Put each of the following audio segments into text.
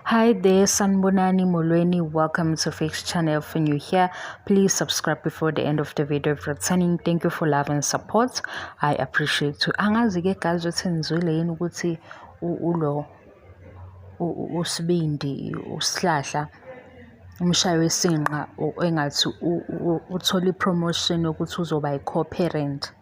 Hi there, Sanbonani Molweni. Welcome to Fix channel. If you're new here, please subscribe before the end of the video. If returning, thank you for love and support. I appreciate you. Angazi ke gazi uthi nizwile yini ukuthi ulo uSibindi uSihlahla umshayi wesinqa engathi uthola ipromotion ukuthi uzoba i-co-parent.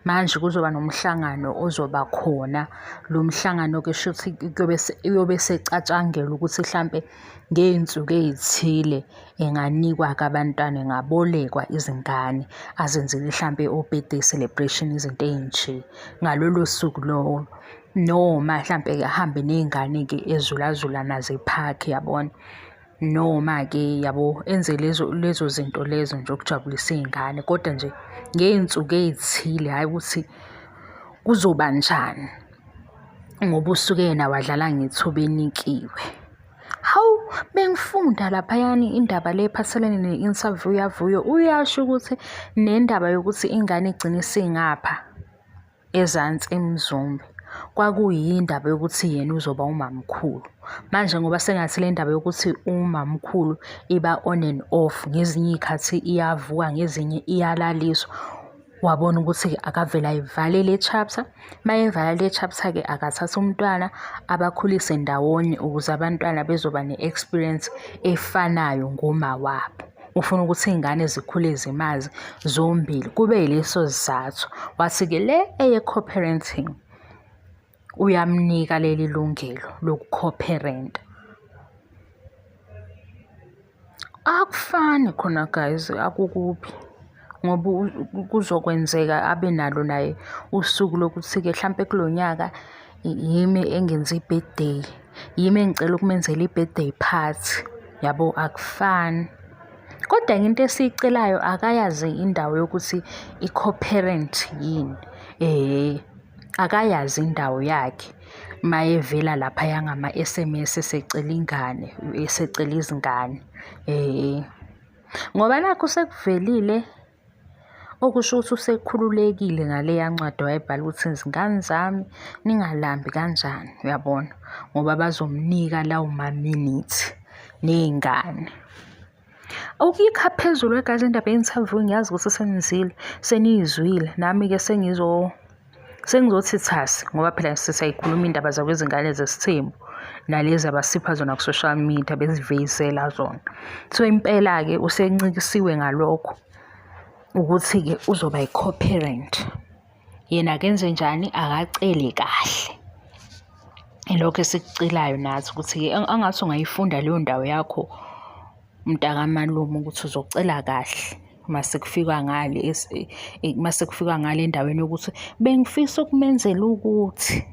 Manje kuzoba nomhlangano ozoba khona. Lo mhlangano ke shuthi kuyobe secatshangela ukuthi mhlambe ngey'nsuku ezithile enganikwa abantwana engabolekwa izingane azenzele mhlambe o-birthday celebration izinto ey'nje ngalolo suku lolo, noma mhlambe ahambe ney'ngane ke ezulazula nazo epark, yabona, noma ke yabo enze lezo zinto lezo nje ukujabulisa iy'ngane, kodwa nje ngey'nsuku ey'thile, hhayi ukuthi kuzoba njani ngoba usuke yena wadlala ngethuba enikiwe. Hawu, bengifunda laphayani indaba le ephathelene ne-interview yaVuyo, uyasho ukuthi nendaba yokuthi ingane igcine isingapha ezansi eMzumbe kwakuyindaba yokuthi yena uzoba umamkhulu. Manje ngoba sengathi le ndaba yokuthi umamkhulu iba on and off, ngezinye iy'khathi iyavuka ngezinye iyalaliswa, wabona ukuthi akavele ayivale le chapter. Mayevala le chapter ke akathatha umntwana abakhulise ndawonye ukuze abantwana bezoba ne-experience efanayo ngoma wabo. Ufuna ukuthi iy'ngane zikhule zimazi zombili, kube yileso sizathu wathi-ke le eye-co-parenting uyamnika leli lungelo loku-co-parent. Akufani khona guys, akukuphi, ngoba kuzokwenzeka abe nalo naye usuku lokuthi-ke mhlampe kulo nyaka yimi engenza i-birthday, yimi engicela ukumenzela i-birthday party, yabo, akufani. Kodwa into esiyicelayo akayazi indawo yokuthi i-co-parent yini, akayazi indawo yakhe. Mayevela laphaya ngama-SMS esecela ingane, esecela izingane, ngoba nakho sekuvelile, okusho ukuthi usekhululekile ngaleya ncwadi wayebhala ukuthi izingane zami ningalambi kanjani, uyabona, ngoba bazomnika lawo ma-minutes ney'ngane. Ukuyikha phezulu egazi indaba ye-interview ngiyazi ukuthi senizile, seniyizwile, nami-ke sengizothi thasi ngoba phela sisayikhuluma indaba zakwezingane zesithembu nalezi abasipha zona ku-social media beziveyisela zona. So impela-ke usencikisiwe ngalokho ukuthi-ke uzoba yi-co-parent. Yena akenze njani? Akacele kahle. Ilokho esikucelayo nathi ukuthi-ke angathi ungayifunda leyo ndawo yakho mntakamalume ukuthi uzocela kahle mase kufika ngale endaweni yokuthi bengifisa ukumenzela ukuthi,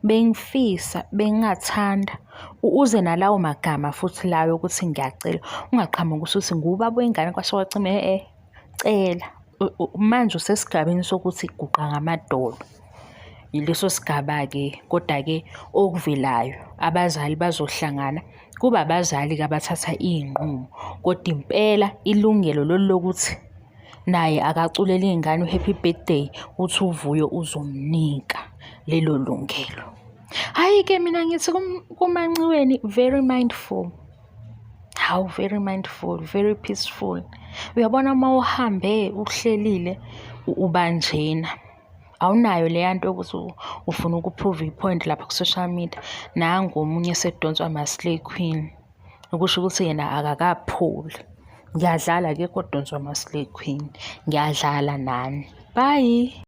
bengifisa, bengingathanda, uze nalawo magama futhi layo ukuthi ngiyacela. Ungaqhamuki usuthi ngubaba wengane kwase wacima, cela. Manje usesigabeni sokuthi guqa ngamadolo, yileso sigaba-ke. Kodwa-ke okuvelayo abazali bazohlangana, kuba abazali-ke abathatha iy'nqumo, kodwa impela ilungelo lolu lokuthi naye akaculele iy'ngane u-happy birthday, uthi uVuyo uzomnika lelo lungelo. Hhayi-ke mina ngithi kuManciweni very mindful, hawu, very mindful, very peaceful. Uyabona uma uhambe uhlelile ubanjena, awunayo leya nto yokuthi ufuna ukuprove i-point lapha ku-social media. Nangu omunye esedonswa ama-slay queen, ukusho ukuthi yena akakapholi. Ngiyadlala-ke kodwa udonswa ama-slay queen, ngiyadlala nani. Bye.